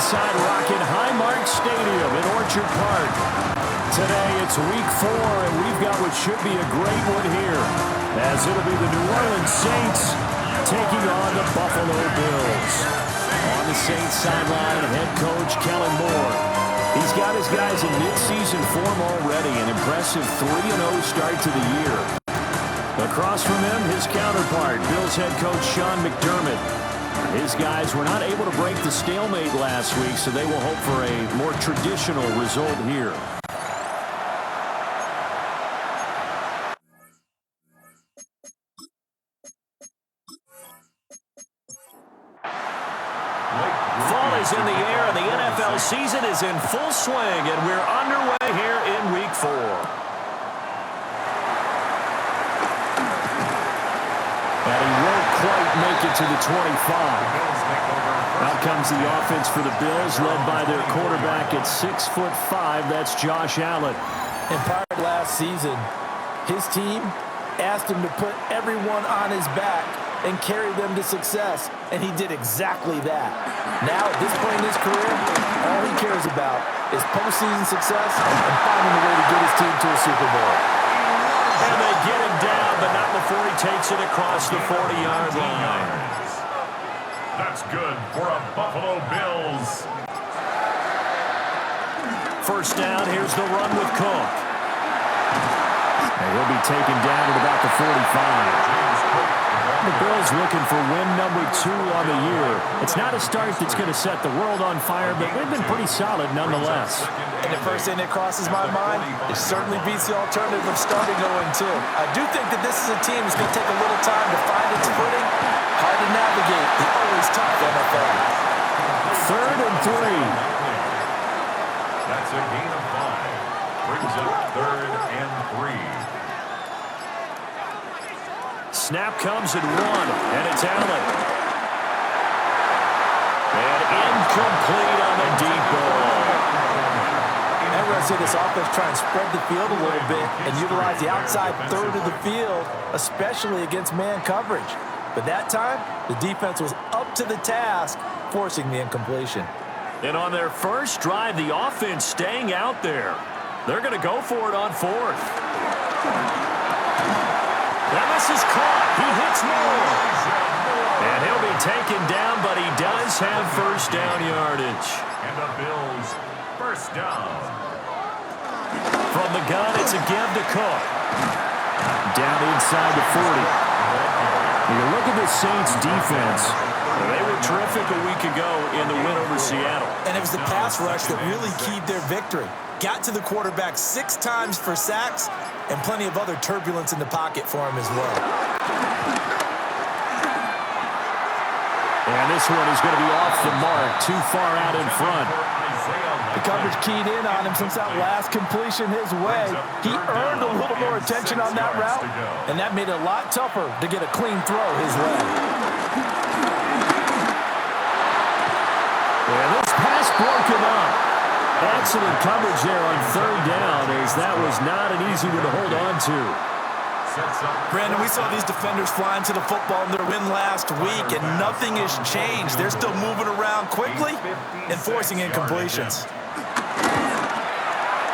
inside Rocket Highmark Stadium in Orchard Park. Today it's week 4, and we've got what should be a great one here, as it'll be the New Orleans Saints taking on the Buffalo Bills. On the Saints sideline, head coach Kellen Moore. He's got his guys in mid-season form already, an impressive 3-0 start to the year. Across from him, his counterpart, Bills head coach Sean McDermott. His guys were not able to break the stalemate last week, so they will hope for a more traditional result here. Fall is in the air, and the NFL season is in full swing, and we're underway here in Week 4. And he won't quite make it to the 25. Out comes the offense for the Bills, led by their quarterback at 6'5". That's Josh Allen. And prior to last season, his team asked him to put everyone on his back and carry them to success, and he did exactly that. Now, at this point in his career, all he cares about is postseason success and finding a way to get his team to a Super Bowl. And they get him down, but not before he takes it across the 40-yard line. That's good for a Buffalo Bills. First down, here's the run with Cook. And he'll be taken down at about the 45. The Bills looking for win number 2 on the year. It's not a start that's going to set the world on fire, but they've been pretty solid nonetheless. And the first thing that crosses my mind, it certainly beats the alternative of starting 0-2. I do think that this is a team that's going to take a little time to find its footing. Hard to navigate the always tough NFL. 3rd and 3. That's a gain of 5. Brings up 3rd and 3. Snap comes at 1, and it's Allen. And incomplete on the deep ball. And we're going to see this offense try and spread the field a little bit and utilize the outside third of the field, especially against man coverage. But that time, the defense was up to the task, forcing the incompletion. And on their first drive, the offense staying out there. They're going to go for it on 4th. Now this is caught. He hits Moore. And he'll be taken down, but he does have first down yardage. And the Bills, first down. From the gun, it's a give to Cook. Down inside the 40. You look at the Saints defense. They were terrific a week ago in the win over Seattle. And it was the pass rush that really keyed their victory. Got to the quarterback 6 times for sacks, and plenty of other turbulence in the pocket for him as well. And this one is going to be off the mark, too far out in front. The coverage keyed in on him since that last completion his way. He earned a little more attention on that route, and that made it a lot tougher to get a clean throw his way. And this pass broken up. Excellent coverage there on 3rd down, as that was not an easy one to hold on to. Brandon, we saw these defenders flying to the football in their win last week, and nothing has changed. They're still moving around quickly and forcing incompletions.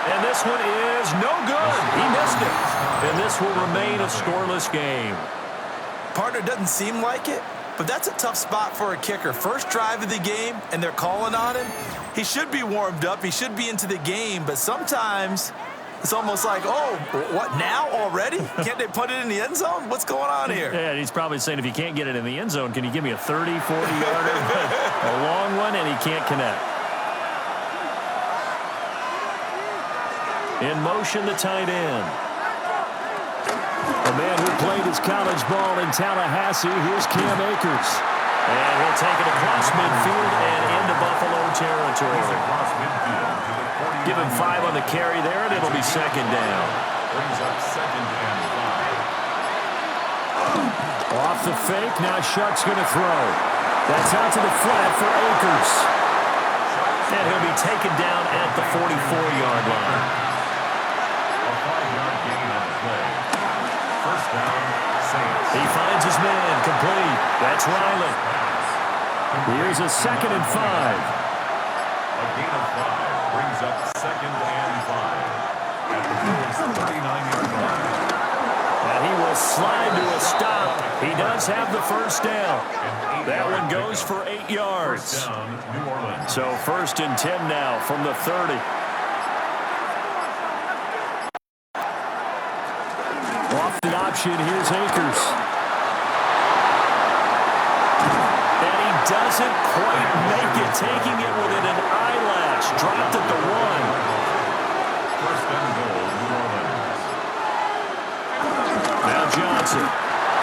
And this one is no good. He missed it. And this will remain a scoreless game. Partner, doesn't seem like it, but that's a tough spot for a kicker. First drive of the game, and they're calling on him. He should be warmed up. He should be into the game, but sometimes it's almost like, oh, what, now already? Can't they put it in the end zone? What's going on here? Yeah, he's probably saying, if you can't get it in the end zone, can you give me a 30, 40-yarder? A long one, and he can't connect. In motion, the tight end. A man who played his college ball in Tallahassee. Here's Cam Akers. And he'll take it across midfield and into Buffalo territory. Give him 5 on the carry there, and it'll be 2nd down. Brings up 2nd and 5. Off the fake, now Shuck's going to throw. That's out to the flat for Akers. And he'll be taken down at the 44-yard line. A 5-yard gain on the play. First down, Saints. He finds his man, complete. That's Riley. Here's a 2nd and 5. A gain of 5 brings up 2nd and 5 at the Bills' 39-yard line. And he will slide to a stop. He does have the first down. That one goes for 8 yards. First down, New Orleans. So 1st and 10 now from the 30. Off the option, here's Akers. And he doesn't quite make it, taking it within an eyelash. Dropped at the 1. First and goal, New Orleans. Now Johnson.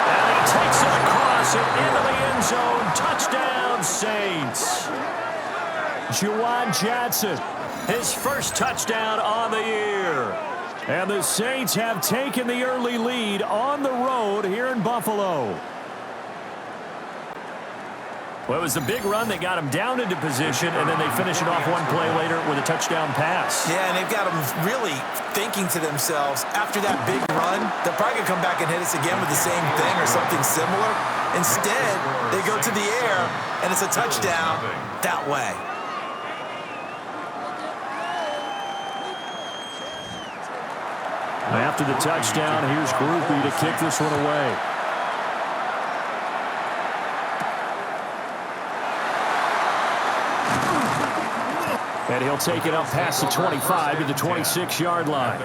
And he takes it across and into the end zone. Touchdown, Saints. Juwan Johnson, his first touchdown on the year. And the Saints have taken the early lead on the road here in Buffalo. Well, it was the big run that got them down into position, and then they finish it off one play later with a touchdown pass. Yeah, and they've got them really thinking to themselves, after that big run, they're probably going to come back and hit us again with the same thing or something similar. Instead, they go to the air, and it's a touchdown that way. After the touchdown, here's Groupie to kick this one away. And he'll take it up past the 25 to the 26-yard line.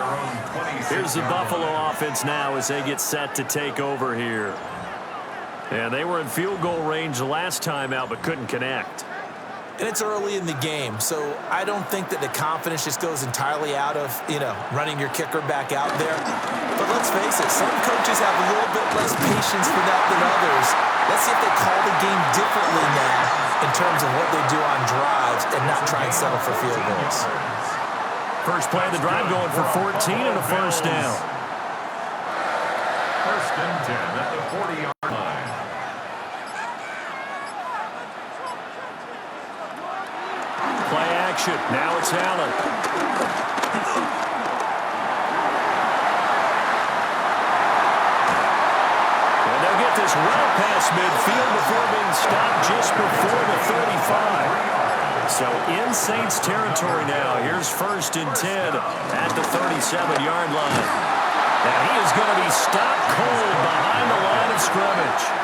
Here's the Buffalo offense now as they get set to take over here. And they were in field goal range the last time out but couldn't connect. And it's early in the game, so I don't think that the confidence just goes entirely out of, running your kicker back out there. But let's face it, some coaches have a little bit less patience for that than others. Let's see if they call the game differently now in terms of what they do on drives and not try and settle for field goals. First play of the drive going for 14 and a first down. First and 10 at the 40-yard line. Play action. Now it's Allen. And they'll get this well past midfield before being stopped just before the 35. So in Saints territory now. Here's 1st and 10 at the 37-yard line. And he is going to be stopped cold behind the line of scrimmage.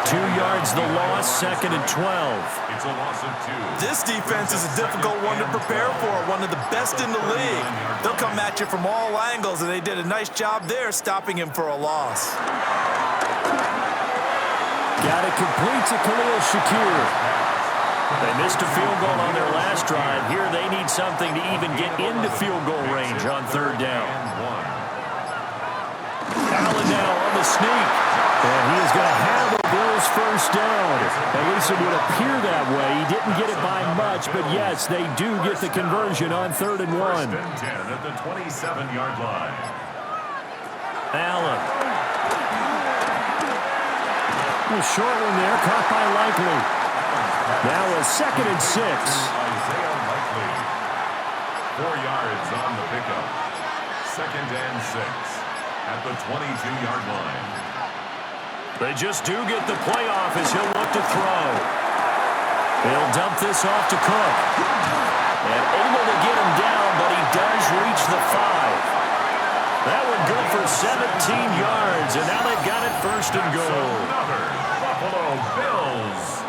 2 yards the loss, 2nd and 12. It's a loss of 2. This defense is a difficult one to prepare for, one of the best in the league. They'll come at you from all angles, and they did a nice job there stopping him for a loss. Got it complete to Khalil Shakir. They missed a field goal on their last drive. Here they need something to even get into field goal range on 3rd down. Allen now on the sneak. And he is going to have the Bills' first down. At least it would appear that way. He didn't get it by much, but yes, they do get the conversion on 3rd and 1. First and 10 at the 27-yard line. Allen. A short one there, caught by Likely. Now a 2nd and 6. Isaiah Likely. 4 yards on the pickup. 2nd and 6 at the 22-yard line. They just do get the playoff as he'll look to throw. He'll dump this off to Cook. And able to get him down, but he does reach the 5. That one good for 17 yards, and now they've got it 1st and goal. Another Buffalo Bills.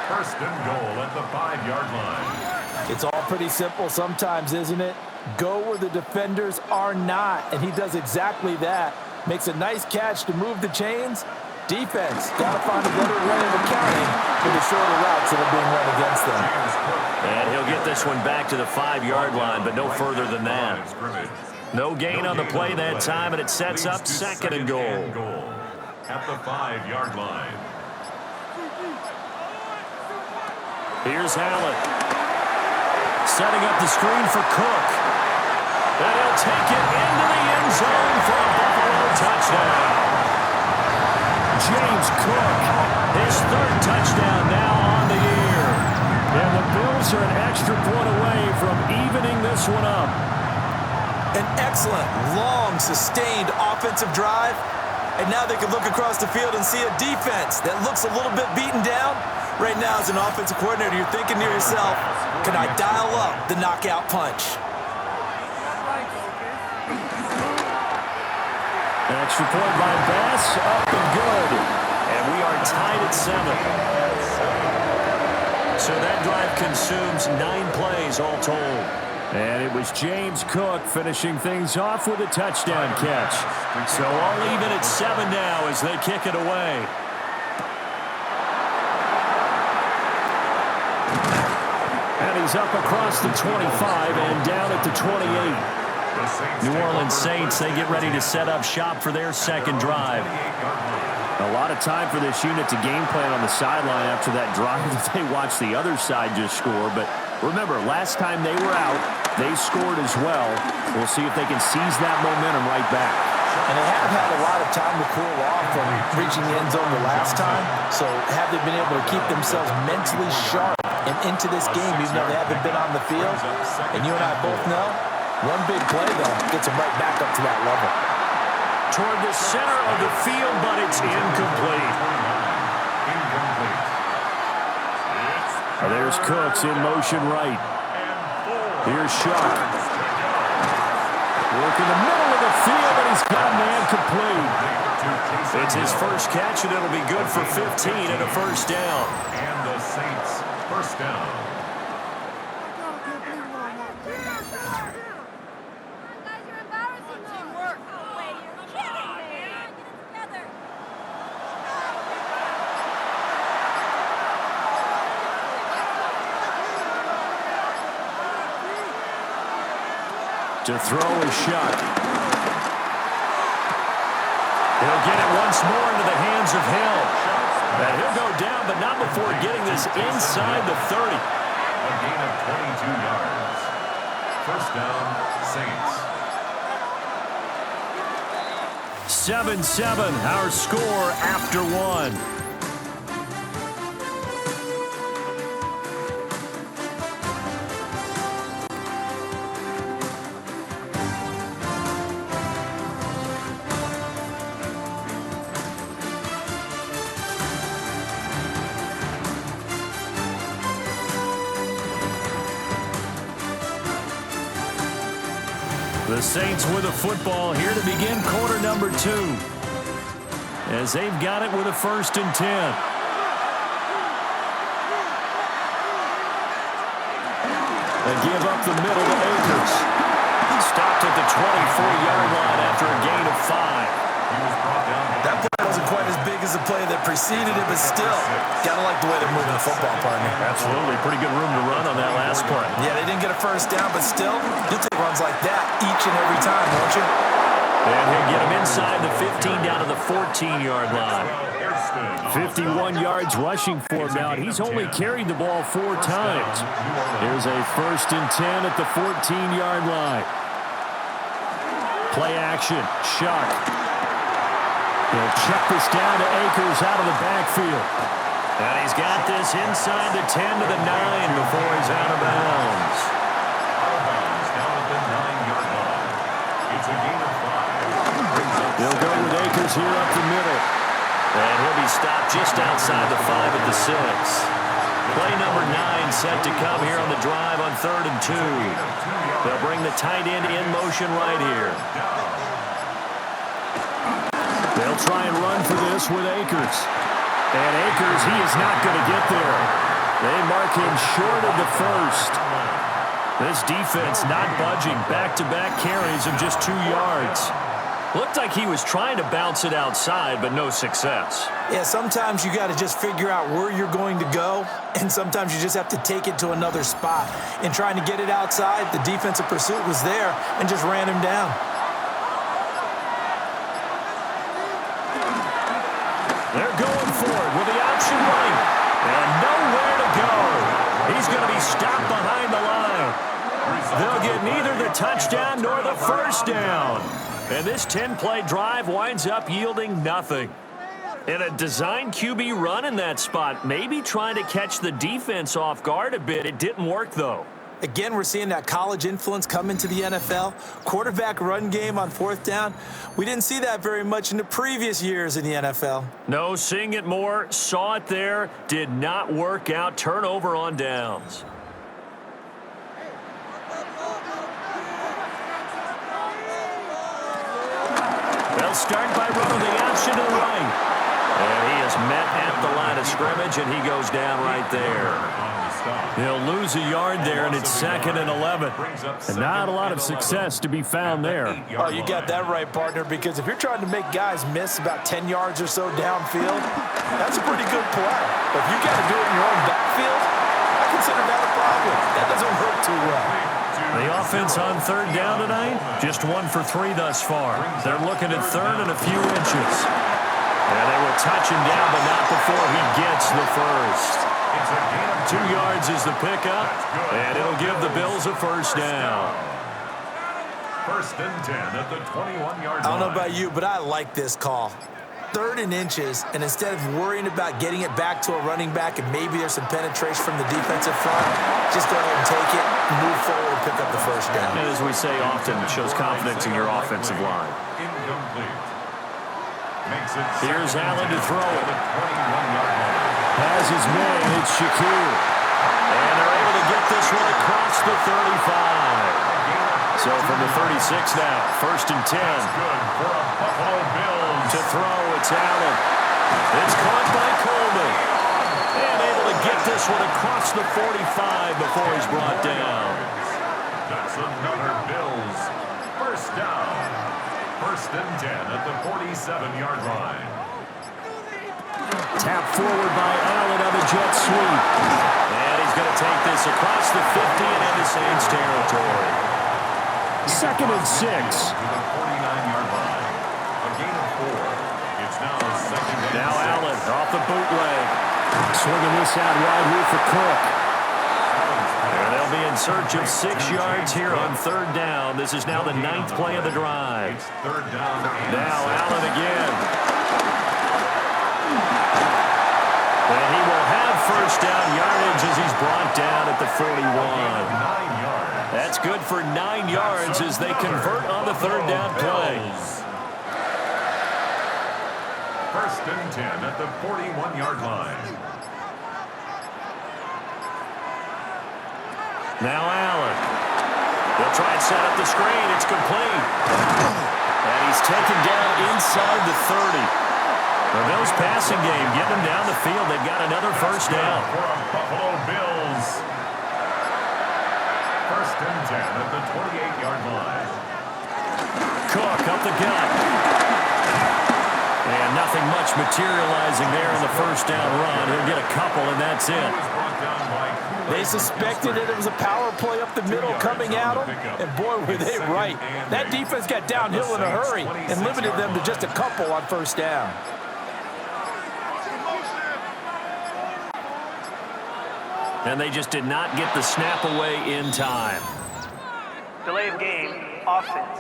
1st and goal at the 5-yard line. It's all pretty simple sometimes, isn't it? Go where the defenders are not, and he does exactly that. Makes a nice catch to move the chains. Defense, got to find a better way of accounting for the shorter routes that are being run against them. And he'll get this one back to the 5-yard line, but no further than that. No gain on the play that time, and it sets up 2nd and goal. At the 5-yard line. Here's Allen. Setting up the screen for Cook. And he'll take it into the end zone for a Buffalo touchdown. James Cook, his 3rd touchdown now on the year. And the Bills are an extra point away from evening this one up. An excellent, long, sustained offensive drive. And now they can look across the field and see a defense that looks a little bit beaten down. Right now, as an offensive coordinator, you're thinking to yourself, can I dial up the knockout punch? An extra point by Bass, up and good. And we are tied at 7. So that drive consumes 9 plays all told. And it was James Cook finishing things off with a touchdown catch. So all even at 7 now as they kick it away. And he's up across the 25 and down at the 28. New Orleans Saints, they get ready to set up shop for their second drive. A lot of time for this unit to game plan on the sideline after that drive that they watched the other side just score. But remember, last time they were out, they scored as well. We'll see if they can seize that momentum right back. And they have had a lot of time to cool off from reaching the end zone the last time. So have they been able to keep themselves mentally sharp and into this game, even though they haven't been on the field? And you and I both know, one big play, though, gets them right back up to that level. Toward the center of the field, but it's incomplete. There's Cooks in motion right. Here's Shuck. Work in the middle of the field, and he's got a man complete. It's his first catch, and it'll be good for 15 and a first down. And the Saints first down. To throw a shot. He'll get it once more into the hands of Hill. And he'll go down, but not before getting this inside the 30. A gain of 22 yards. First down, Saints. 7-7, our score after 1. The Saints with a football here to begin quarter number 2. As they've got it with a 1st and 10. They give up the middle to Akers. Stopped at the 24-yard line after a gain of 5. That play wasn't quite as big as the play that preceded it, but still, gotta like the way they're moving the football, partner. Absolutely. Pretty good room to run on that last play. Yeah, they didn't get a first down, but still, you'll take runs like that each and every time, won't you? And he'll get him inside the 15 down to the 14-yard line. 51 yards rushing for him now, and he's only carried the ball 4 times. Here's a 1st and 10 at the 14-yard line. Play action. Shuck. He'll check this down to Akers out of the backfield. And he's got this inside the 10 to the 9 before he's out of bounds. Out of bounds down at the 9-yard line. It's a gain of 5. They'll go with Akers here up the middle. And he'll be stopped just outside the 5 at the 6. Play number 9 set to come here on the drive on 3rd and 2. They'll bring the tight end in motion right here. They'll try and run for this with Akers. And Akers, he is not going to get there. They mark him short of the 1st. This defense not budging. Back-to-back carries of just 2 yards. Looked like he was trying to bounce it outside, but no success. Yeah, sometimes you got to just figure out where you're going to go, and sometimes you just have to take it to another spot. In trying to get it outside, the defensive pursuit was there and just ran him down. They're going for it with the option right. And nowhere to go. He's going to be stopped behind the line. They'll get neither the touchdown nor the first down. And this 10-play drive winds up yielding nothing. And a design QB run in that spot, maybe trying to catch the defense off guard a bit. It didn't work, though. Again, we're seeing that college influence come into the NFL. Quarterback run game on fourth down. We didn't see that very much in the previous years in the NFL. No, seeing it more, saw it there, did not work out. Turnover on downs. They'll start by running the option to the right. And he is met at the line of scrimmage, and he goes down right there. He'll lose a yard there, and it's 2nd and 11. And not a lot of success to be found there. Oh, you got that right, partner, because if you're trying to make guys miss about 10 yards or so downfield, that's a pretty good play. But if you got to do it in your own backfield, I consider that a problem. That doesn't work too well. The offense on 3rd down tonight, just 1 for 3 thus far. They're looking at 3rd and a few inches. And they will touch him down, but not before he gets the first. 2 yards is the pickup, and it'll give the Bills a first down. 1st and 10 at the 21-yard line. I don't know about you, but I like this call. 3rd and inches, and instead of worrying about getting it back to a running back and maybe there's some penetration from the defensive front, just go ahead and take it, move forward, and pick up the first down. And as we say often, it shows confidence in your offensive line. Incomplete. Here's Allen to throw it. 21-yard line. Has his man, it's Shakir. And they're able to get this one across the 35. So from the 36 now, 1st and 10. Good for a Buffalo Bills. To throw, it's Allen. It's caught by Coleman. And able to get this one across the 45 before he's brought down. That's another Bills first down. 1st and 10 at the 47-yard line. Tap forward by Allen on the jet sweep. And he's going to take this across the 50 and into Saints territory. 2nd and 6. To the 49-yard line. A gain of 4. It's now 2nd and 6. Now Allen off the bootleg. Swinging this out wide here for Cook. And they'll be in search of 6 yards here on 3rd down. This is now the 9th play of the drive. It's 3rd down. Now Allen again. And he will have first down yardage as he's brought down at the 41. 9 yards. That's good for 9 yards as they convert on the 3rd down play. 1st and 10 at the 41-yard line. Now Allen. They'll try and set up the screen. It's complete. And he's taken down inside the 30. The Bills passing game, get them down the field. They've got another first down. For a Buffalo Bills. 1st and 10 at the 28-yard line. Cook up the gut. And nothing much materializing there in the first down run. He'll get a couple, and that's it. They suspected that it was a power play up the middle coming at them, and boy, were they right. That defense got downhill in a hurry and limited them to just a couple on first down. And they just did not get the snap away in time. Delay of game, offense.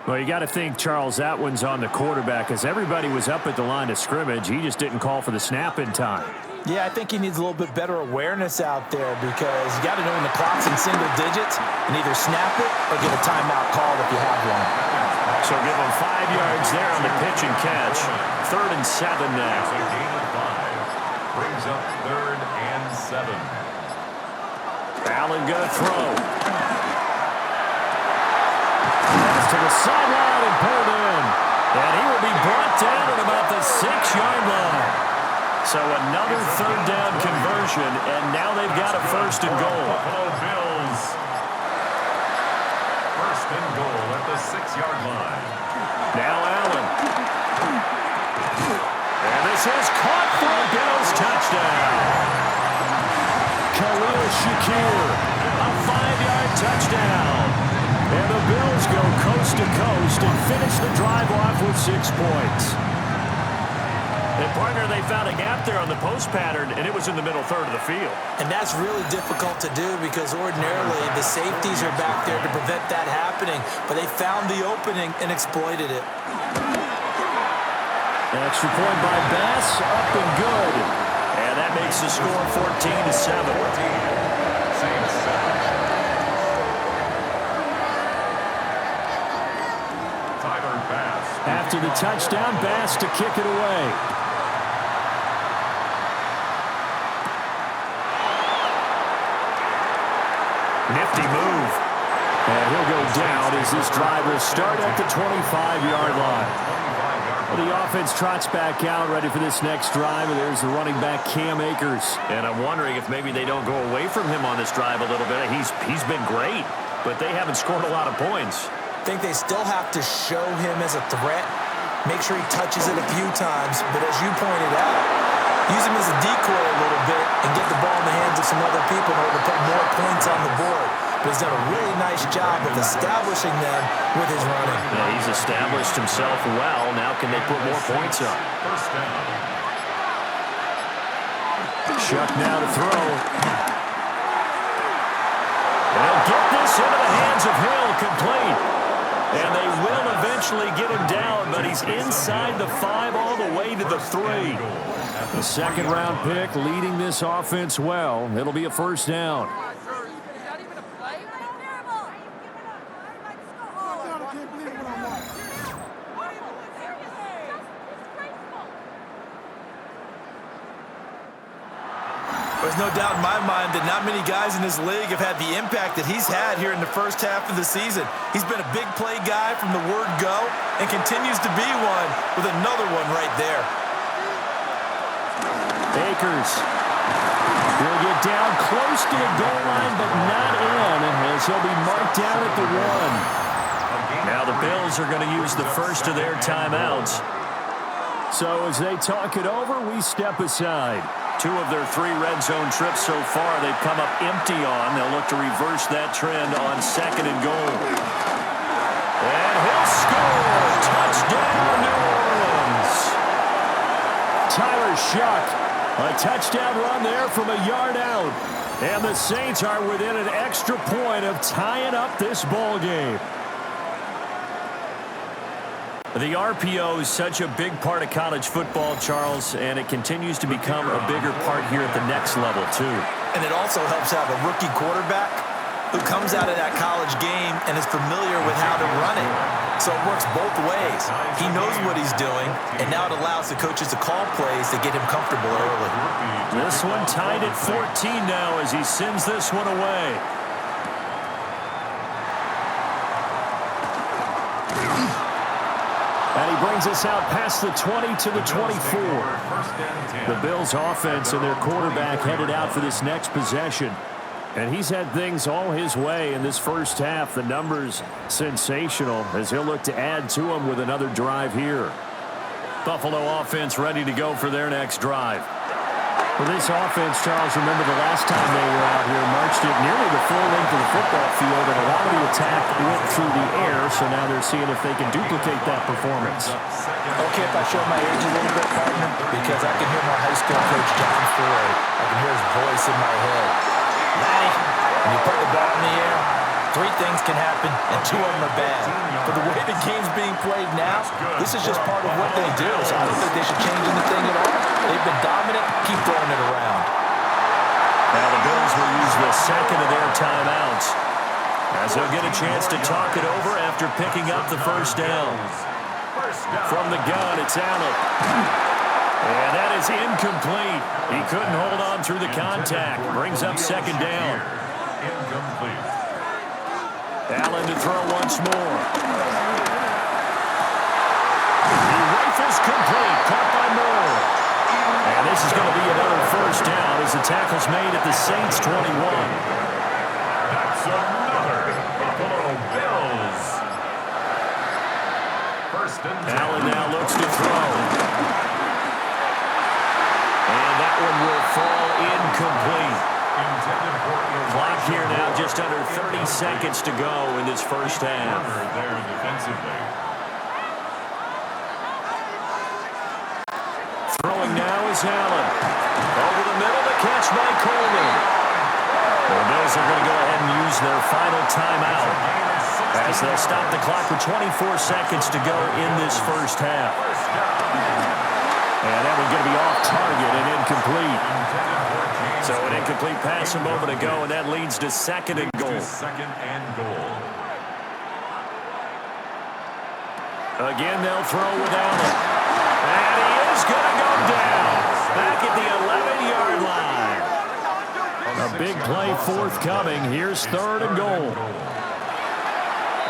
Well, you got to think, Charles, that one's on the quarterback as everybody was up at the line of scrimmage. He just didn't call for the snap in time. Yeah, I think he needs a little bit better awareness out there because you got to know when the clock's in single digits and either snap it or get a timeout called if you have one. So give him 5 yards there on the pitch and catch. 3rd and 7 now. A gain of 5. Brings up 3rd and 7. Allen going to throw. Pass to the sideline and pulled in. And he will be brought down at about the 6-yard line. So another 3rd down conversion, and now they've got a 1st and goal. Buffalo Bills. 1st and goal at the 6-yard line. Now Allen. And this is caught for a Bills touchdown. Khalil Shakir, a 5-yard touchdown. And the Bills go coast to coast and finish the drive off with 6 points. And partner, they found a gap there on the post pattern, and it was in the middle 3rd of the field. And that's really difficult to do because ordinarily the safeties are back there to prevent that happening, but they found the opening and exploited it. An extra point by Bass, up and good. And that makes the score 14-7. Saints 7. Tyler Bass. After the touchdown, Bass to kick it away. Nifty move. And he'll go down as this drive will start at the 25-yard line. Well, the offense trots back out, ready for this next drive, and there's the running back, Cam Akers. And I'm wondering if maybe they don't go away from him on this drive a little bit. He's been great, but they haven't scored a lot of points. I think they still have to show him as a threat, make sure he touches it a few times, but as you pointed out, use him as a decoy a little bit and get the ball in the hands of some other people in order to put more points on the board. But he's done a really nice job of establishing them with his running. Yeah, he's established himself well. Now can they put more points up? First down. Shuck now to throw. They'll get this into the hands of Hill, complete. And they will eventually get him down, but he's inside the 5 all the way to the 3. The second-round pick leading this offense well. It'll be a first down. There's no doubt in my mind that not many guys in this league have had the impact that he's had here in the first half of the season. He's been a big play guy from the word go and continues to be one with another one right there. Akers will get down close to the goal line, but not in, as he'll be marked down at the 1. Now the Bills are going to use the first of their timeouts. So as they talk it over, we step aside. 2 of their 3 red zone trips so far they've come up empty on. They'll look to reverse that trend on 2nd and goal. And he'll score! Touchdown, New Orleans! Tyler Shuck, a touchdown run there from a yard out. And the Saints are within an extra point of tying up this ball game. The RPO is such a big part of college football, Charles, and it continues to become a bigger part here at the next level, too. And it also helps out a rookie quarterback who comes out of that college game and is familiar with how to run it. So it works both ways. He knows what he's doing, and now it allows the coaches to call plays to get him comfortable early. This one tied at 14 now as he sends this one away. And he brings us out past the 20 to the 24. The Bills offense and their quarterback headed out for this next possession. And he's had things all his way in this first half. The numbers sensational as he'll look to add to them with another drive here. Buffalo offense ready to go for their next drive. For this offense, Charles, remember the last time they were out here, marched it nearly the full length of the football field, and a lot of the attack went through the air, so now they're seeing if they can duplicate that performance. Okay, if I show my age a little bit, partner, because I can hear my high school coach, John Foy. I can hear his voice in my head. Laddie, when you put the ball in the air, 3 things can happen, and 2 of them are bad. But the way the game's being played now, this is just part of what they do, so I don't think they should change anything at all. They've been dominant. Keep throwing it around. Now the Bills will use the second of their timeouts as they'll get a chance to talk it over after picking up the first down. From the gun, it's Allen. And that is incomplete. He couldn't hold on through the contact. Brings up second down. Incomplete. Allen to throw once more. He rifles complete. Caught by Moore. And this is going to be another first down as the tackle's made at the Saints' 21. That's another Buffalo Bills. First and 10. Allen now looks to throw. And that one will fall incomplete. Clock here now, just under 30 seconds to go in this first half. There defensively. Throwing now is Allen. Over the middle, the catch by Coleman. The Bills are going to go ahead and use their final timeout as they'll stop the clock with 24 seconds to go in this first half. And that one's going to be off target and incomplete. So an incomplete pass a moment ago, and that leads to second and goal. Second and goal. Again, they'll throw with Allen. And he is going to go down. Back at the 11-yard line. A big play forthcoming. Here's third and goal.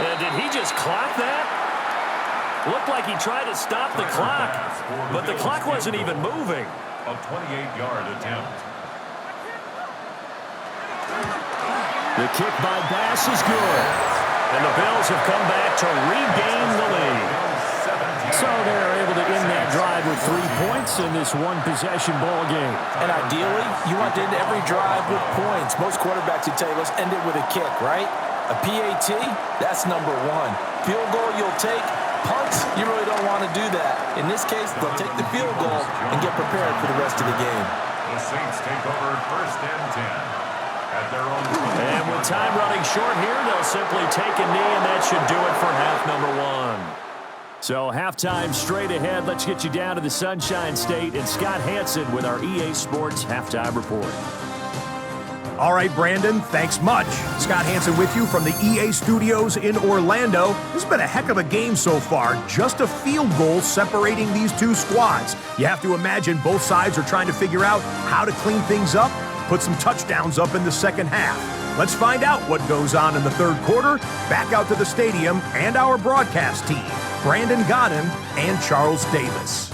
And did he just clock that? Looked like he tried to stop the clock, but the clock wasn't even moving. A 28-yard attempt. The kick by Bass is good. And the Bills have come back to regain the lead. So they're able to end that drive with 3 points in this one-possession ball game. And ideally, you want to end every drive with points. Most quarterbacks, you tell you, let's end it with a kick, right? A PAT, that's number one. Field goal you'll take. Punts, you really don't want to do that. In this case, they'll take the field goal and get prepared for the rest of the game. The Saints take over first and 10 at their own. And with time running short here, they'll simply take a knee, and that should do it for half number one. So halftime straight ahead. Let's get you down to the Sunshine State and Scott Hansen with our EA Sports Halftime Report. All right, Brandon, thanks much. Scott Hansen with you from the EA Studios in Orlando. This has been a heck of a game so far. Just a field goal separating these two squads. You have to imagine both sides are trying to figure out how to clean things up, put some touchdowns up in the second half. Let's find out what goes on in the third quarter. Back out to the stadium and our broadcast team, Brandon Godden and Charles Davis.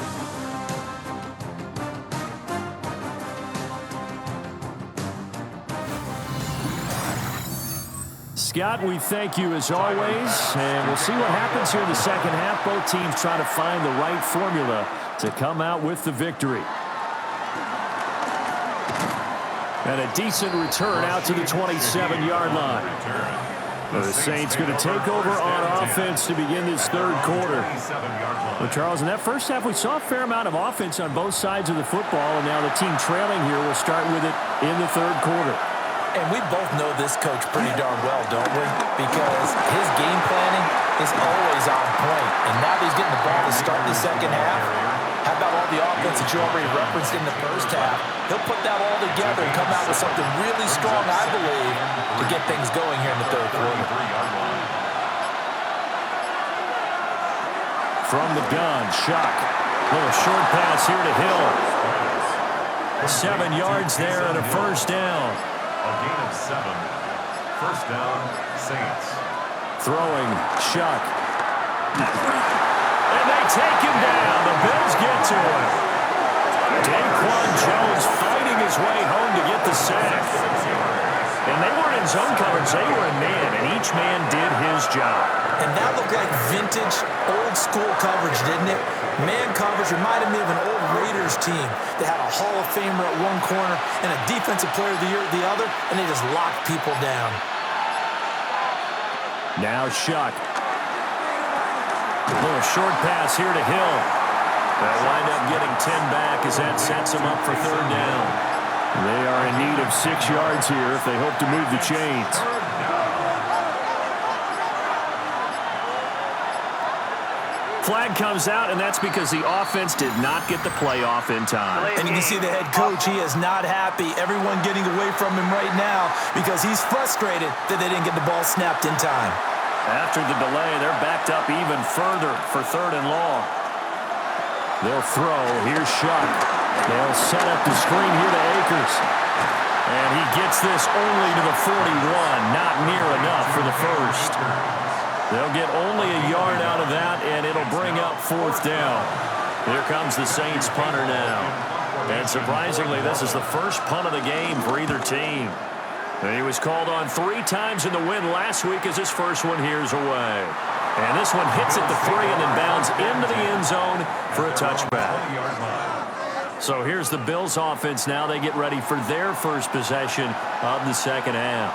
Scott, we thank you as always, and we'll see what happens here in the second half. Both teams trying to find the right formula to come out with the victory. And a decent return out to the 27-yard line. The Saints going to take over on offense to begin this third quarter. Well, Charles, in that first half, we saw a fair amount of offense on both sides of the football, and now the team trailing here will start with it in the third quarter. And we both know this coach pretty darn well, don't we? Because his game planning is always on point. And now that he's getting the ball to start the second half, how about all the offense that you already referenced in the first half? He'll put that all together and come out with something really strong, I believe, to get things going here in the third quarter. From the gun, Shock. Little short pass here to Hill. 7 yards there and a first down. A gain of 7. First down, Saints. Throwing, Shock. And they take him down. The Bills get to him. Daquan Jones fighting his way home to get the sack. And they weren't in zone coverage. They were in man, and each man did his job. And that looked like vintage, old-school coverage, didn't it? Man coverage reminded me of an old Raiders team that had a Hall of Famer at one corner and a Defensive Player of the Year at the other, and they just locked people down. Now Shock. A little short pass here to Hill. They'll wind up getting 10 back as that sets them up for third down. They are in need of 6 yards here if they hope to move the chains. Flag comes out, and that's because the offense did not get the play off in time. And you can see the head coach, he is not happy. Everyone getting away from him right now because he's frustrated that they didn't get the ball snapped in time. After the delay, they're backed up even further for third and long. They'll throw. Here's Shock. They'll set up the screen here to Akers. And he gets this only to the 41. Not near enough for the first. They'll get only a yard out of that, and it'll bring up fourth down. Here comes the Saints punter now. And surprisingly, this is the first punt of the game for either team. And he was called on 3 times in the win last week as his first one here's away. And this one hits at the 3 and then bounds into the end zone for a touchback. So here's the Bills offense now. They get ready for their first possession of the second half.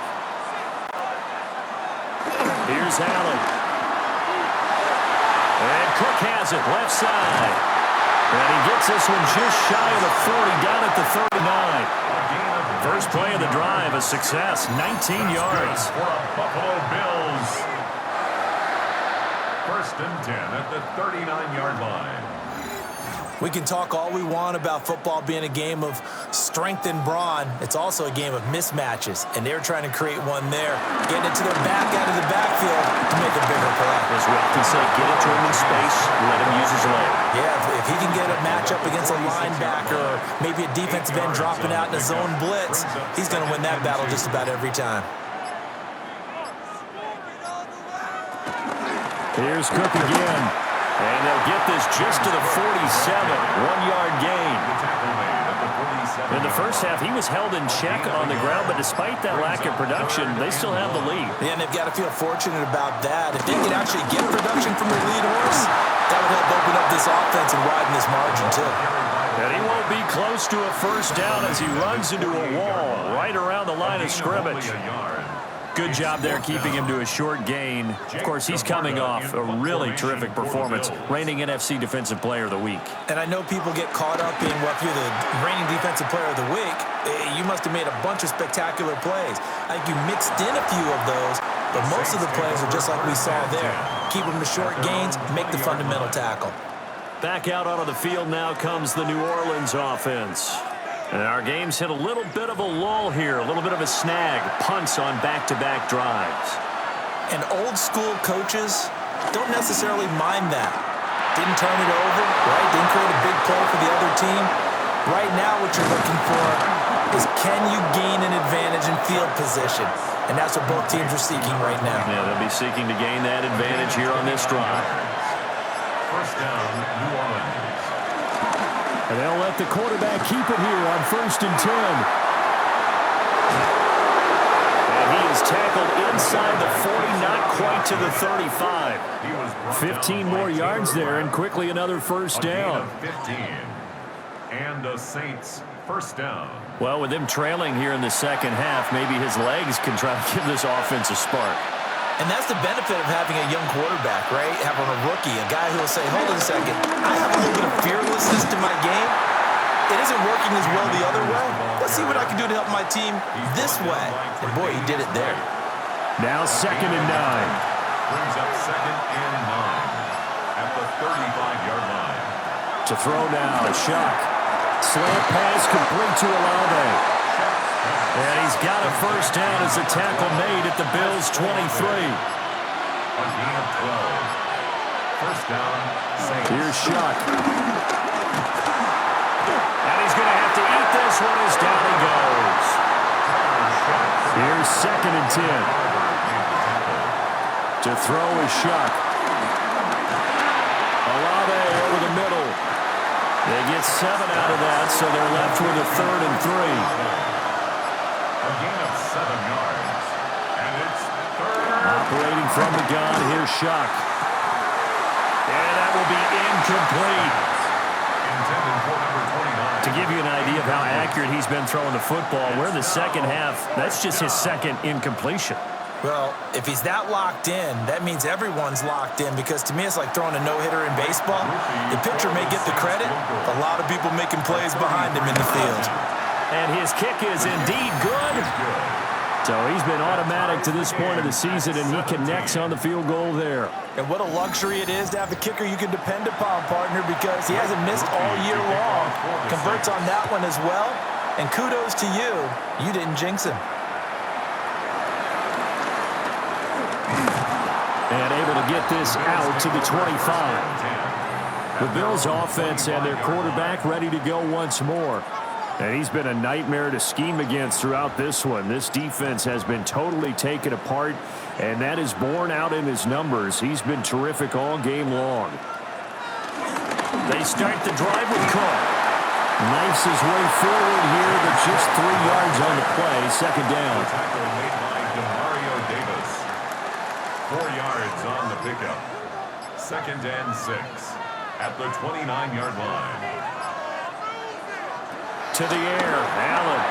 Here's Allen. And Cook has it left side. And he gets this one just shy of the 40 down at the 39. First play of the drive, a success, 19 yards. For Buffalo Bills. First and 10 at the 39-yard line. We can talk all we want about football being a game of strength and brawn. It's also a game of mismatches, and they're trying to create one there, getting it to their back out of the backfield to make a bigger play. As we often say, get it to him in space, let him use his leg. Yeah, if he can get a matchup against a linebacker or maybe a defensive end dropping out in a zone blitz, he's going to win that battle just about every time. Here's Cook again. And they'll get this just to the 47. 1-yard gain. In the first half, he was held in check on the ground, but despite that lack of production, they still have the lead. Yeah, and they've got to feel fortunate about that. If they could actually get production from their lead horse, that would help open up this offense and widen this margin, too. And he won't be close to a first down as he runs into a wall right around the line of scrimmage. Good job there keeping him to a short gain. Of course, he's coming off a really terrific performance, reigning NFC Defensive Player of the Week. And I know people get caught up in, well, if you're the reigning Defensive Player of the Week, you must have made a bunch of spectacular plays. I think you mixed in a few of those, but most of the plays are just like we saw there. Keep them to short gains, make the fundamental tackle. Back out onto the field now comes the New Orleans offense. And our game's hit a little bit of a lull here, a little bit of a snag. Punts on back-to-back drives. And old-school coaches don't necessarily mind that. Didn't turn it over, right? Didn't create a big play for the other team. Right now what you're looking for is can you gain an advantage in field position? And that's what both teams are seeking right now. Yeah, they'll be seeking to gain that advantage here on this drive. First down, New Orleans. And they'll let the quarterback keep it here on 1st and 10. And he is tackled inside the 40, not quite to the 35. 15 more yards there, and quickly another first down. 15. And the Saints first down. Well, with them trailing here in the second half, maybe his legs can try to give this offense a spark. And that's the benefit of having a young quarterback, right? Having a rookie, a guy who will say, hold on a second, I have a little bit of fearlessness to my game. It isn't working as well the other way. Let's see what I can do to help my team this way. And boy, he did it there. Now 2nd and 9. Brings up 2nd and 9 at the 35-yard line. To throw now, a shock. Slant pass complete to Olave. And he's got a first down as a tackle made at the Bills' 23. A gain of 12. First down, Saints. Here's Shuck. And he's going to have to eat this one as down he goes. Here's 2nd and 10. To throw is Shuck. Olave over the middle. They get 7 out of that, so they're left with a 3rd and 3. A gain of 7 yards. And it's 3rd. Operating from the gun, here's Shuck. And that will be incomplete. Intended for number 29. To give you an idea of how accurate he's been throwing the football, we're in the second half. That's just his 2nd incompletion. Well, if he's that locked in, that means everyone's locked in, because to me it's like throwing a no-hitter in baseball. The pitcher may get the credit, a lot of people making plays behind him in the field. And his kick is indeed good. So he's been automatic to this point of the season, and he connects on the field goal there. And what a luxury it is to have a kicker you can depend upon, partner, because he hasn't missed all year long. Converts on that one as well. And kudos to you. You didn't jinx him. And able to get this out to the 25. The Bills offense and their quarterback ready to go once more. And he's been a nightmare to scheme against throughout this one. This defense has been totally taken apart, and that is borne out in his numbers. He's been terrific all game long. They start the drive with Cook. Knifes his way forward here, but just 3 yards on the play. 2nd down. Tackle made by Demario Davis. 4 yards on the pickup. 2nd and 6 at the 29-yard line. To the air, Allen.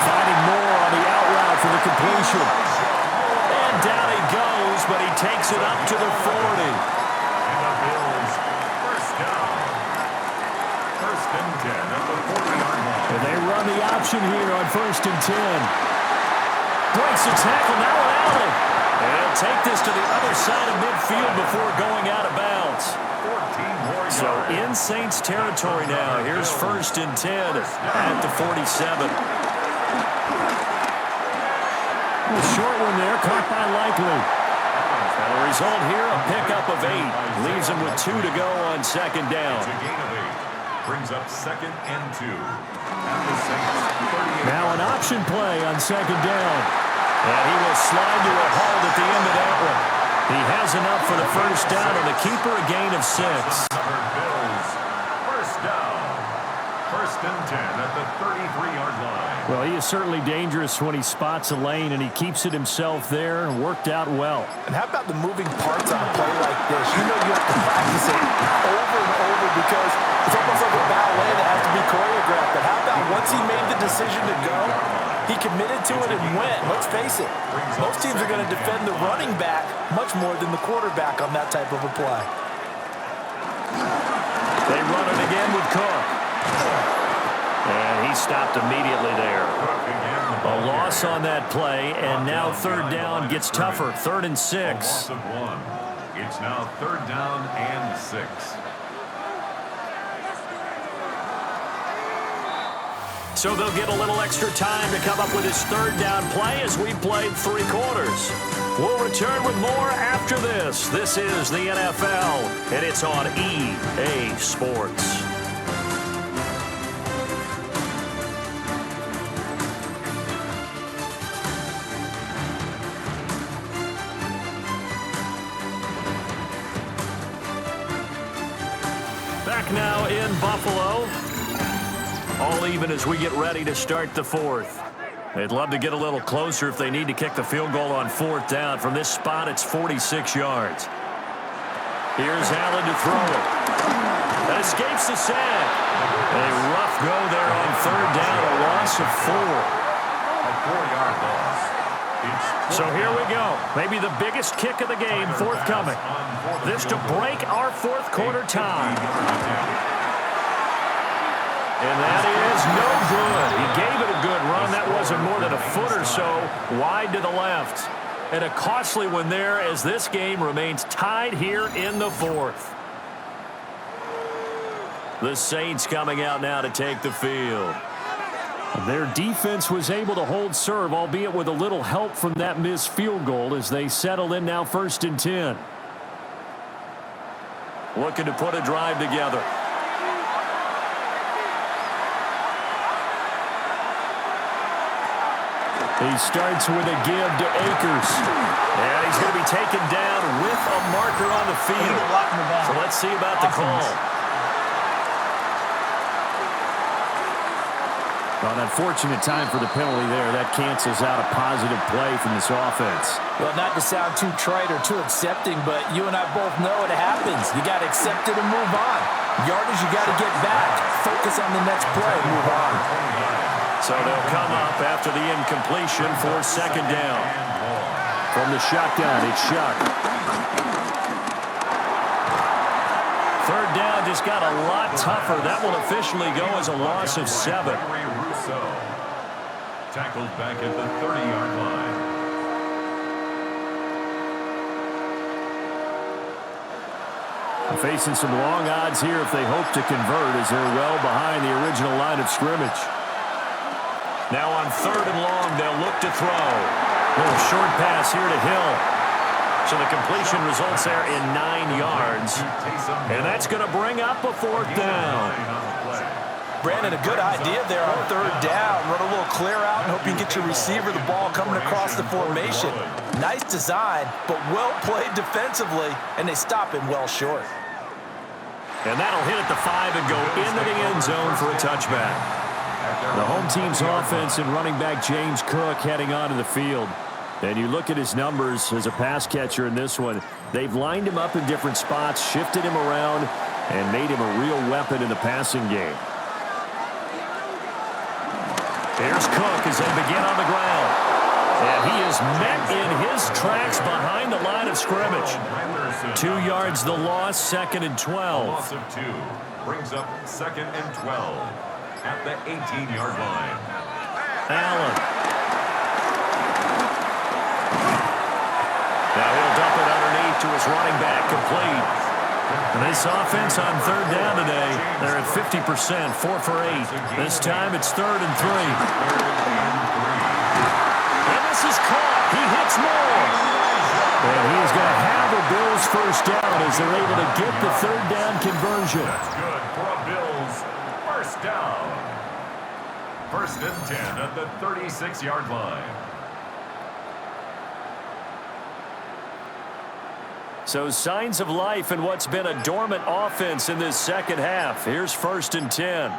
Finding more on the out route for the completion. And down he goes, but he takes it up to the 40. And the Bills first down. 1st and 10 at the 40-yard line. And they run the option here on 1st and 10. Breaks the tackle now on Allen. And he'll take this to the other side of midfield before going out of bounds. 14 more So in Saints territory now. Here's 1st and 10 at the 47. A short one there, caught by Likely. And the result here, a pickup of 8. Leaves him with 2 to go on 2nd down. It's a gain of 8. Brings up 2nd and 2. At the Saints 38. Now an option play on 2nd down. And he will slide to a halt at the end of that one. He has enough for the 1st down, and the keeper a gain of 6. Bills. 1st down. 1st and 10 at the 33-yard line. Well, he is certainly dangerous when he spots a lane, and he keeps it himself there. Worked out well. And how about the moving parts on a play like this? You know you have to practice it over and over because it's almost like a ballet that has to be choreographed. But how about once he made the decision to go, he committed to it and went. Let's face it, most teams are going to defend the running back much more than the quarterback on that type of a play. They run it again with Cook. And he stopped immediately there. A loss on that play, and now 3rd down gets tougher. 3rd and 6. A loss of 1. It's now 3rd down and 6. So they'll get a little extra time to come up with his 3rd down play as we played 3 quarters. We'll return with more after this. This is the NFL, and it's on EA Sports. Back now in Buffalo. All even as we get ready to start the 4th. They'd love to get a little closer if they need to kick the field goal on 4th down. From this spot, it's 46 yards. Here's Allen to throw it. That escapes the sack. A rough go there on 3rd down, a loss of 4. A 4-yard loss. So here we go. Maybe the biggest kick of the game forthcoming. This to break our 4th quarter tie. And that is no good. He gave it a good run. That wasn't more than a foot or so wide to the left. And a costly one there as this game remains tied here in the 4th. The Saints coming out now to take the field. Their defense was able to hold serve, albeit with a little help from that missed field goal as they settle in now 1st and 10. Looking to put a drive together. He starts with a give to Akers. And he's going to be taken down with a marker on the field. So let's see about the call. Well, an unfortunate time for the penalty there. That cancels out a positive play from this offense. Well, not to sound too trite or too accepting, but you and I both know it happens. You got to accept it and move on. Yardage, you got to get back. Focus on the next play and move on. So they'll come up after the incompletion for 2nd down. From the shotgun, it's Shuck. 3rd down just got a lot tougher. That will officially go as a loss of 7. Tackled back at the 30-yard line. Facing some long odds here if they hope to convert as they're well behind the original line of scrimmage. Now on 3rd and long, they'll look to throw. A little short pass here to Hill. So the completion results there in 9 yards. And that's going to bring up a 4th down. Brandon, a good idea there on 3rd down. Run a little clear out and hope you get your receiver the ball coming across the formation. Nice design, but well played defensively, and they stop him well short. And that'll hit at the 5 and go into the end zone for a touchback. The home team's offense and running back James Cook heading onto the field. And you look at his numbers as a pass catcher in this one. They've lined him up in different spots, shifted him around, and made him a real weapon in the passing game. Here's Cook as they begin on the ground. And he is met in his tracks behind the line of scrimmage. 2 yards the loss, 2nd and 12. Loss of 2 brings up 2nd and 12 at the 18-yard line. Allen. Now he'll dump it underneath to his running back, complete. And this offense on third down today, they're at 50%, 4 for 8. This time it's 3rd and 3. And this is caught. He hits more. And he's going to have a Bills first down as they're able to get the third down conversion. That's good for a Bills first down. 1st and 10 at the 36-yard line. So signs of life in what's been a dormant offense in this second half. Here's 1st and 10.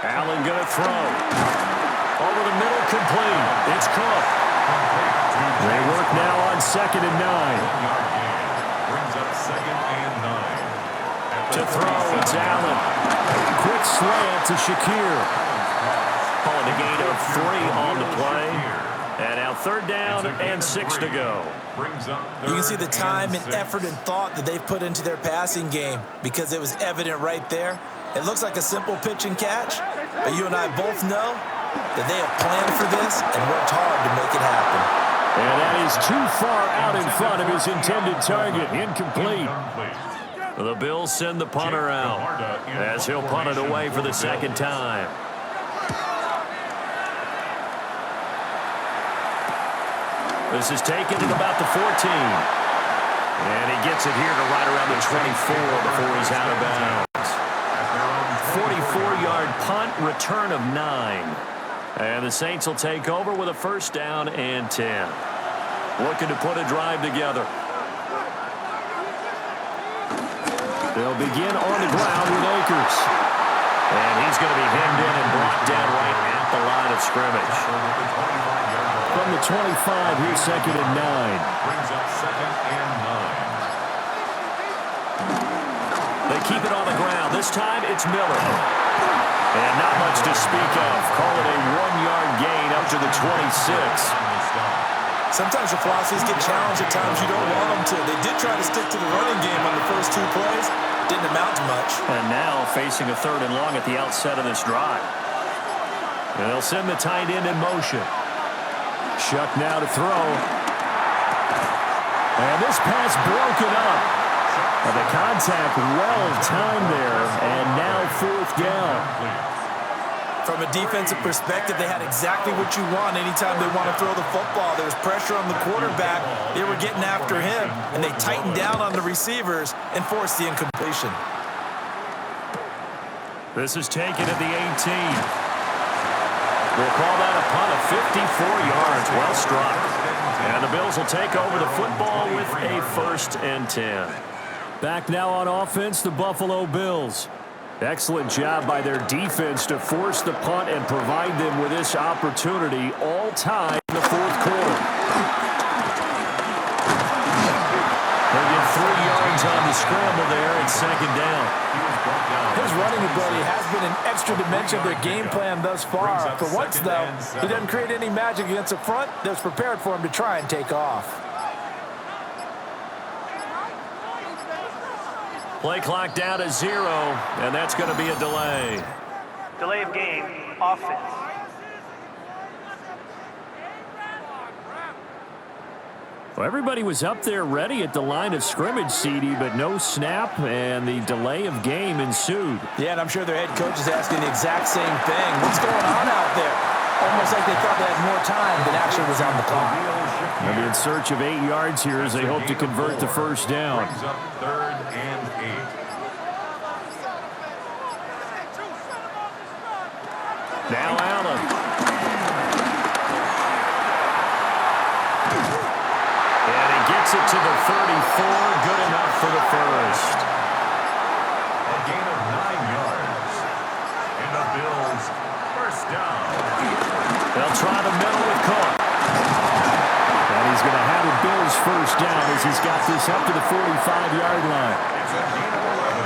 Allen going to throw. Over the middle, complete. It's Cook. They work now on 2nd and 9. 1-yard gain. Brings up 2nd and 9. To throw, it's Allen. Quick slant to Shakir. Calling a gain of 3 on the play. And now 3rd down and 6 to go. You can see the time and effort and thought that they've put into their passing game because it was evident right there. It looks like a simple pitch and catch, but you and I both know that they have planned for this and worked hard to make it happen. And that is too far out in front of his intended target. Incomplete. The Bills send the punter out as he'll punt it away for the 2nd time. This is taken at about the 14. And he gets it here to right around the 24 before he's out of bounds. 44-yard punt, return of 9. And the Saints will take over with a 1st down and 10. Looking to put a drive together. They'll begin on the ground with Akers. And he's going to be hemmed in and brought down right at the line of scrimmage. From the 25, here's 2nd and 9. Brings up 2nd and 9. They keep it on the ground. This time, it's Miller. And not much to speak of. Call it a 1-yard gain up to the 26. Sometimes your philosophies get challenged at times you don't want them to. They did try to stick to the running game on the first 2 plays. Didn't amount to much. And now facing a 3rd and long at the outset of this drive. And they'll send the tight end in motion. Shuck now to throw. And this pass broken up. And the contact well timed there. And now 4th down. From a defensive perspective, they had exactly what you want anytime they want to throw the football. There was pressure on the quarterback. They were getting after him, and they tightened down on the receivers and forced the incompletion. This is taken at the 18. We'll call that a punt of 54 yards. Well struck. And the Bills will take over the football with a 1st and 10. Back now on offense, the Buffalo Bills. Excellent job by their defense to force the punt and provide them with this opportunity all time in the 4th quarter. They get 3 yards on the scramble there at 2nd down. His running ability has been an extra dimension of their game plan thus far. For once, though, he doesn't create any magic against the front that's prepared for him to try and take off. Play clock down to 0, and that's going to be a delay. Delay of game, offense. Well, everybody was up there ready at the line of scrimmage, CD, but no snap, and the delay of game ensued. Yeah, and I'm sure their head coach is asking the exact same thing. What's going on out there? Almost like they thought they had more time than actually was on the clock. They'll be in search of 8 yards here as they hope to convert the 1st down. Brings up 3rd and 8. Now Allen. And he gets it to the 34. Good enough for the 1st. A gain of 9 yards. And the Bills 1st down. They'll try the middle with Cook. And he's going to have a Bills 1st down as he's got this up to the 45-yard line. It's a gain of 11.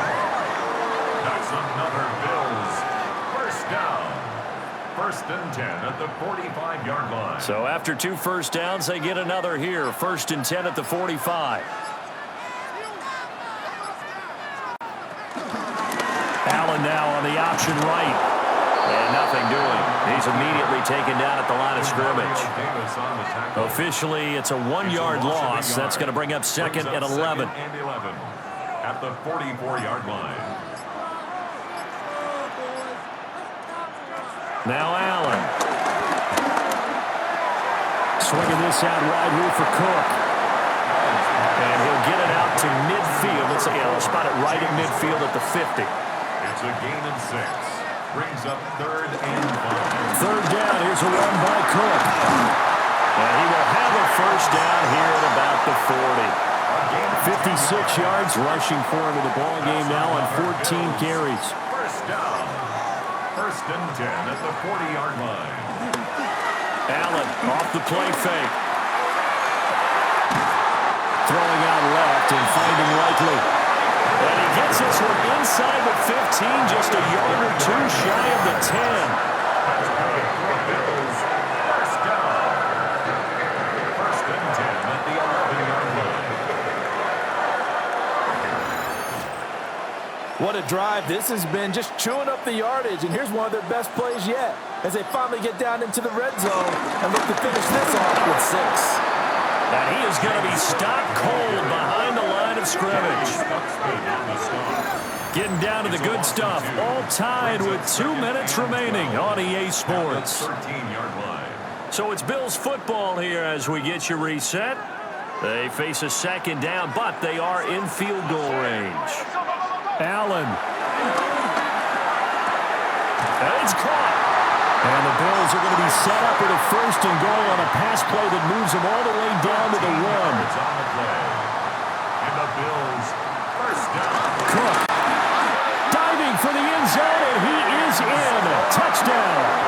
That's another Bills 1st down. 1st and 10 at the 45-yard line. So after 2 first downs, they get another here. 1st and 10 at the 45. Allen now on the option right. And nothing doing. He's immediately taken down at the line of scrimmage. Officially, it's a 1-yard loss. That's going to bring up second and 11. At the 44-yard line. Now Allen. Swinging this out wide here for Cook. And he'll get it out to midfield. Let's say, we'll spot it right at midfield at the 50. It's a gain of 6. Brings up 3rd and 5. Third down. Here's a run by Cook. And he will have a first down here at about the 40. 56 yards rushing for him in the ball game now on 14 carries. First down. 1st and 10 at the 40-yard line. Allen off the play fake. Throwing out left and finding Likely. And he gets this one inside the 15, just a yard or two shy of the 10. First down. 1st and 10 at the 11-yard line. What a drive this has been, just chewing up the yardage. And here's one of their best plays yet as they finally get down into the red zone and look to finish this off with 6. And he is going to be stopped cold behind the line of scrimmage. Getting down to the good stuff. All tied with 2 minutes remaining on EA Sports. 13-yard line. So it's Bills football here as we get you reset. They face a second down, but they are in field goal range. Allen. And it's caught. And the Bills are going to be set up with a 1st and goal on a pass play that moves them all the way down to the 1. It's on the play. And the Bills, first down. Cook diving for the end zone, and he is in. Touchdown.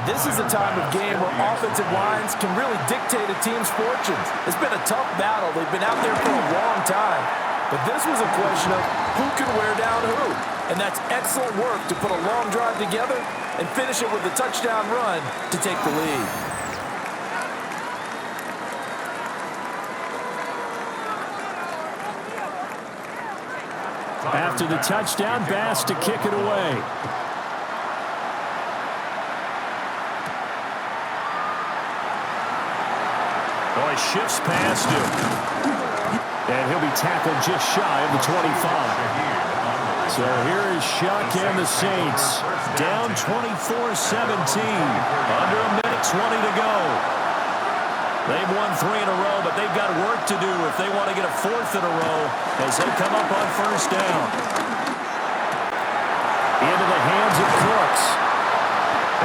This is a time of game where offensive lines can really dictate a team's fortunes. It's been a tough battle. They've been out there for a long time. But this was a question of who can wear down who. And that's excellent work to put a long drive together and finish it with a touchdown run to take the lead. After the touchdown, Bass to kick it away. Boy, shifts past him. And he'll be tackled just shy of the 25. So here is Shuck and the Saints. Down 24-17. Under a minute 20 to go. They've won 3 in a row, but they've got work to do if they want to get a 4th in a row as they come up on first down. Into the hands of Cooks.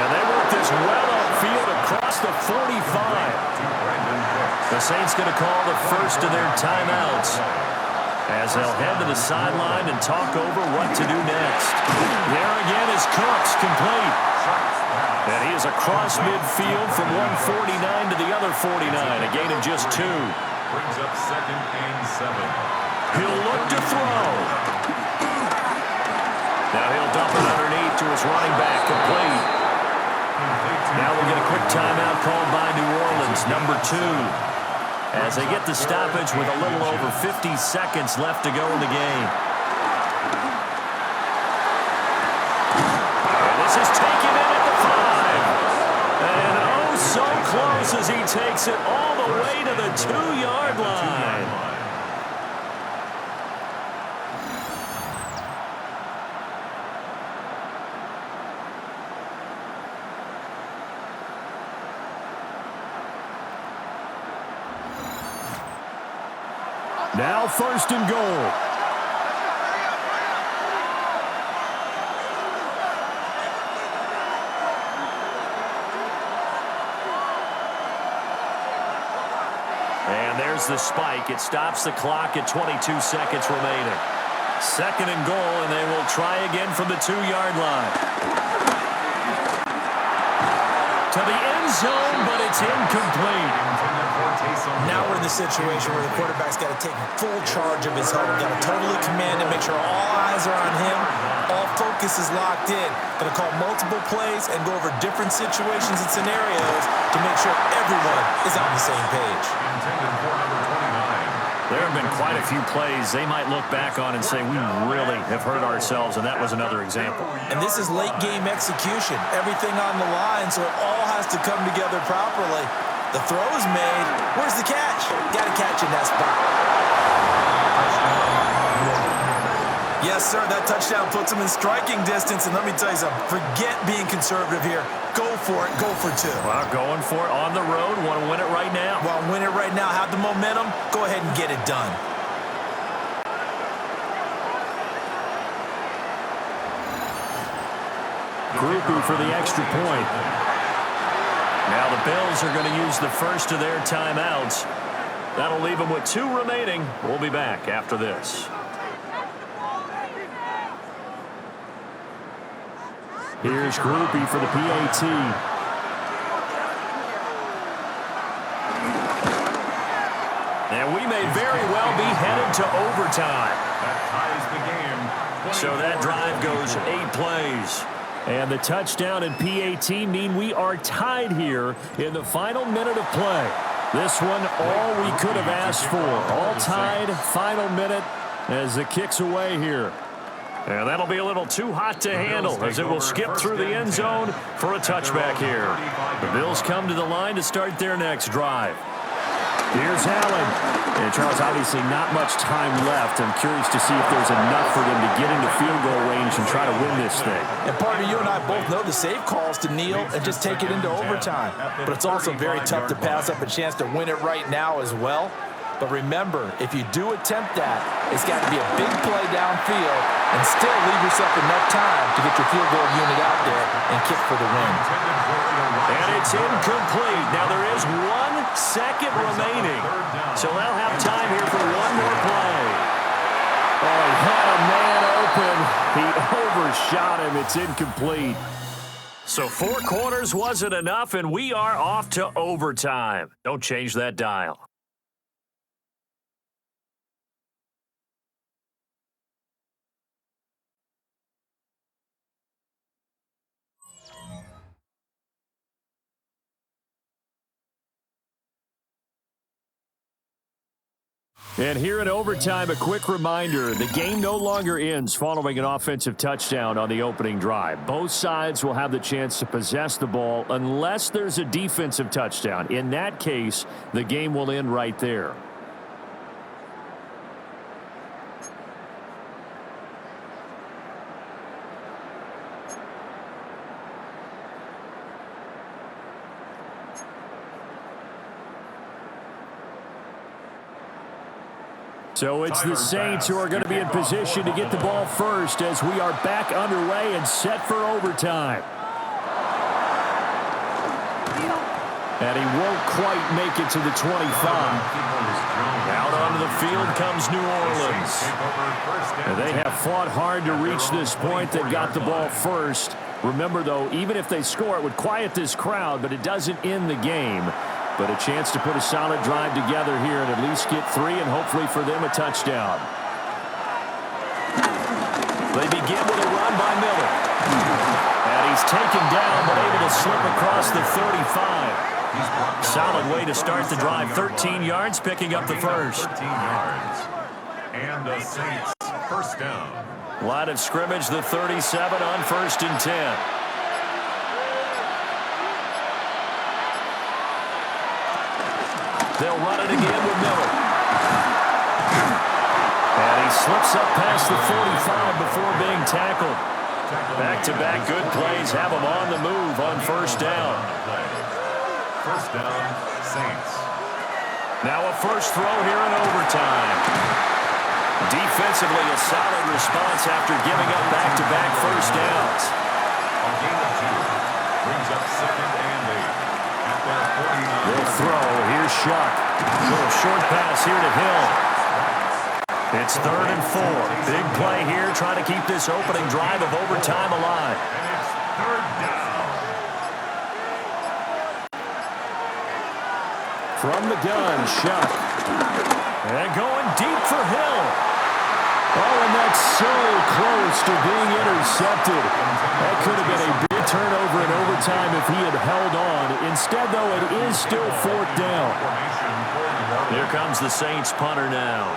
And they work this well upfield across the 45. The Saints going to call the first of their timeouts as they'll head to the sideline and talk over what to do next. There again is Cooks, complete. And he is across midfield from 149 to the other 49, a gain of just 2. Brings up 2nd and 7. He'll look to throw. Now he'll dump it underneath to his running back, complete. Now we'll get a quick timeout called by New Orleans, number 2. As they get the stoppage with a little over 50 seconds left to go in the game. And this is taken in at the 5. And oh, so close as he takes it all the way to the 2-yard line. Now 1st and goal. And there's the spike. It stops the clock at 22 seconds remaining. 2nd and goal, and they will try again from the 2-yard line. To the end zone, but it's incomplete. Now we're in the situation where the quarterback's got to take full charge of his home. Got to totally command and make sure all eyes are on him. All focus is locked in. Going to call multiple plays and go over different situations and scenarios to make sure everyone is on the same page. Intended for number There have been quite a few plays they might look back on and say, we really have hurt ourselves, and that was another example. And this is late-game execution. Everything on the line, so it all has to come together properly. The throw is made. Where's the catch? Got to catch in that spot. Yes, sir, that touchdown puts him in striking distance. And let me tell you something, forget being conservative here. Go for it. Go for two. Well, going for it on the road. Want to win it right now. Want to win it right now. Have the momentum. Go ahead and get it done. Groupie for the extra point. Now the Bills are going to use the first of their timeouts. That'll leave them with 2 remaining. We'll be back after this. Here's Groupie for the PAT. And we may very well be headed to overtime. That ties the game. So that drive goes 8 plays. And the touchdown and PAT mean we are tied here in the final minute of play. This one, all we could have asked for. All tied, final minute as it kicks away here. And that'll be a little too hot to handle as it will skip through the end zone for a touchback here. The Bills come to the line to start their next drive. Here's Allen. And Charles, obviously not much time left. I'm curious to see if there's enough for them to get into field goal range and try to win this thing. And partner, you and I both know the safe calls to kneel and just take it into overtime. But it's also very tough to pass up a chance to win it right now as well. But remember, if you do attempt that, it's got to be a big play downfield and still leave yourself enough time to get your field goal unit out there and kick for the win. And it's incomplete. Now there is 1 second remaining. So they'll have time here for one more play. Oh, he had a man open. He overshot him. It's incomplete. So 4 quarters wasn't enough, and we are off to overtime. Don't change that dial. And here in overtime, a quick reminder, the game no longer ends following an offensive touchdown on the opening drive. Both sides will have the chance to possess the ball unless there's a defensive touchdown. In that case, the game will end right there. So it's the Saints who are going to be in position to get the ball first as we are back underway and set for overtime. And he won't quite make it to the 25. Out onto the field comes New Orleans. And they have fought hard to reach this point. They got the ball first. Remember, though, even if they score, it would quiet this crowd, but it doesn't end the game. But a chance to put a solid drive together here and at least get 3 and hopefully for them a touchdown. They begin with a run by Miller. And he's taken down but able to slip across the 35. Solid way to start the drive. 13 yards, picking up the first. 13 yards. And the Saints first down. Line of scrimmage, the 37 on 1st and 10. They'll run it again with Miller. And he slips up past the 45 before being tackled. Back-to-back good plays have him on the move on 1st down. First down, Saints. Now a first throw here in overtime. Defensively, a solid response after giving up back-to-back first downs. A gain of 2 brings up 2nd and 8. They'll throw. Here's Shuck. Little short pass here to Hill. It's 3rd and 4. Big play here, trying to keep this opening drive of overtime alive. And it's 3rd down. From the gun, Shuck. And going deep for Hill. Oh, and that's so close to being intercepted. That could have been a big turnover in overtime if he had held on. Instead, though, it is still 4th down. Here Here comes the Saints punter now.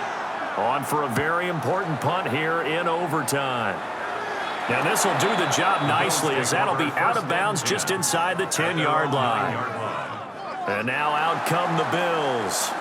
On for a very important punt here in overtime. Now this will do the job nicely as that'll be out of bounds just inside the 10-yard line. And now out come the Bills.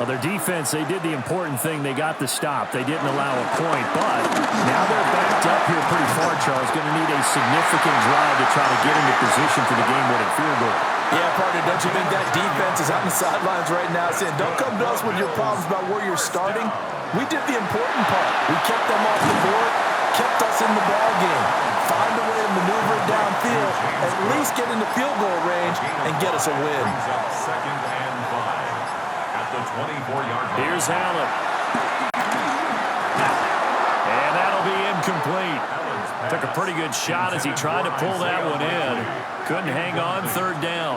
Well, their defense, they did the important thing. They got the stop. They didn't allow a point, but now they're backed up here pretty far, Charles. Going to need a significant drive to try to get into position for the game-winning field goal. Yeah, partner, don't you think that defense is on the sidelines right now saying, don't come to us with your problems about where you're starting? We did the important part. We kept them off the board, kept us in the ball game. Find a way to maneuver it downfield, at least get into field goal range, and get us a win. brings up 2nd and 5 at the 24-yard line. Here's Allen. And that'll be incomplete. Took a pretty good shot as he tried to pull that one in. Couldn't hang on 3rd down.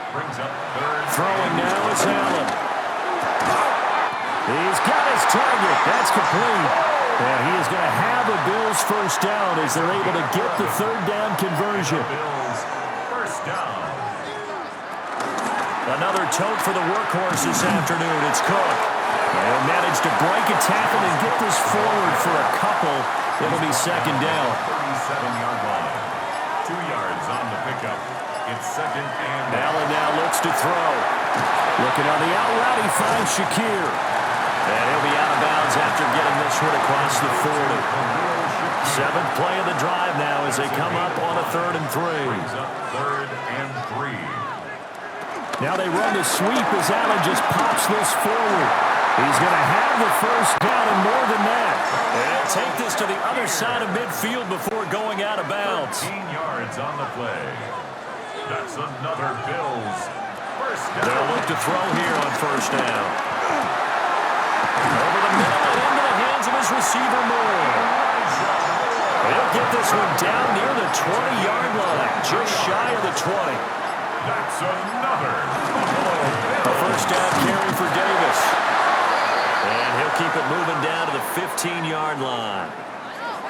Brings up 3rd. Throwing now is Allen. He's got his target. That's complete. And he is going to have a Bills 1st down as they're able to get the 3rd down conversion. Bills 1st down. Another tote for the workhorse this afternoon. It's Cook. He'll manage to break a tackle and get this forward for a couple. It'll be 2nd down. 37-yard line. 2 yards on the pickup. It's 2nd and Allen now looks to throw. Looking on the out route, he finds Shakir. And he'll be out of bounds after getting this one across the 40. 7th play of the drive now as they come up on a 3rd and 3. brings up 3rd and 3. Now they run the sweep as Allen just pops this forward. He's going to have the 1st down and more than that. And take this to the other side of midfield before going out of bounds. 13 yards on the play. That's another Bills 1st down. They'll look to throw here on 1st down. Over the middle and into the hands of his receiver Moore. He'll get this one down near the 20-yard line, just shy of the 20. That's another Buffalo Bills. A 1st down carry for Davis. And he'll keep it moving down to the 15-yard line.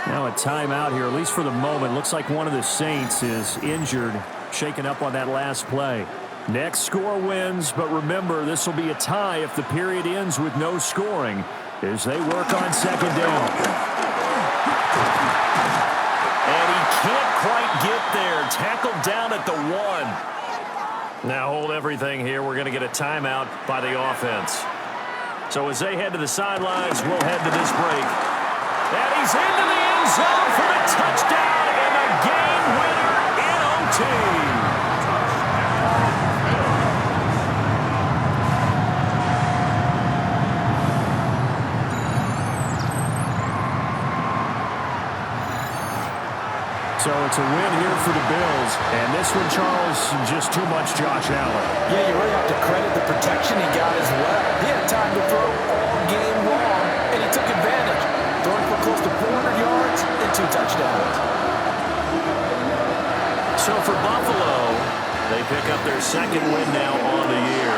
Now a timeout here, at least for the moment. Looks like one of the Saints is injured, shaken up on that last play. Next score wins, but remember, this will be a tie if the period ends with no scoring as they work on 2nd down. And he can't quite get there. Tackled down at the 1. Now hold everything here. We're going to get a timeout by the offense. So as they head to the sidelines, we'll head to this break. And he's into the end zone for the touchdown and a game winner in OT. So it's a win here for the Bills. And this one, Charles, just too much Josh Allen. Yeah, you really have to credit the protection he got as well. He had time to throw all game long, and he took advantage, throwing for close to 400 yards and 2 touchdowns. So for Buffalo, they pick up their 2nd win now on the year.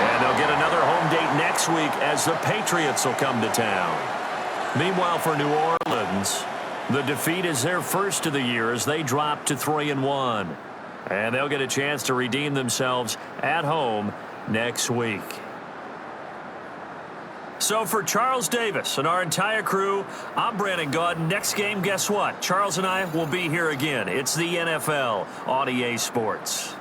And they'll get another home date next week as the Patriots will come to town. Meanwhile, for New Orleans, the defeat is their 1st of the year as they drop to 3-1. And they'll get a chance to redeem themselves at home next week. So for Charles Davis and our entire crew, I'm Brandon Gaudin. Next game, guess what? Charles and I will be here again. It's the NFL on EA Sports.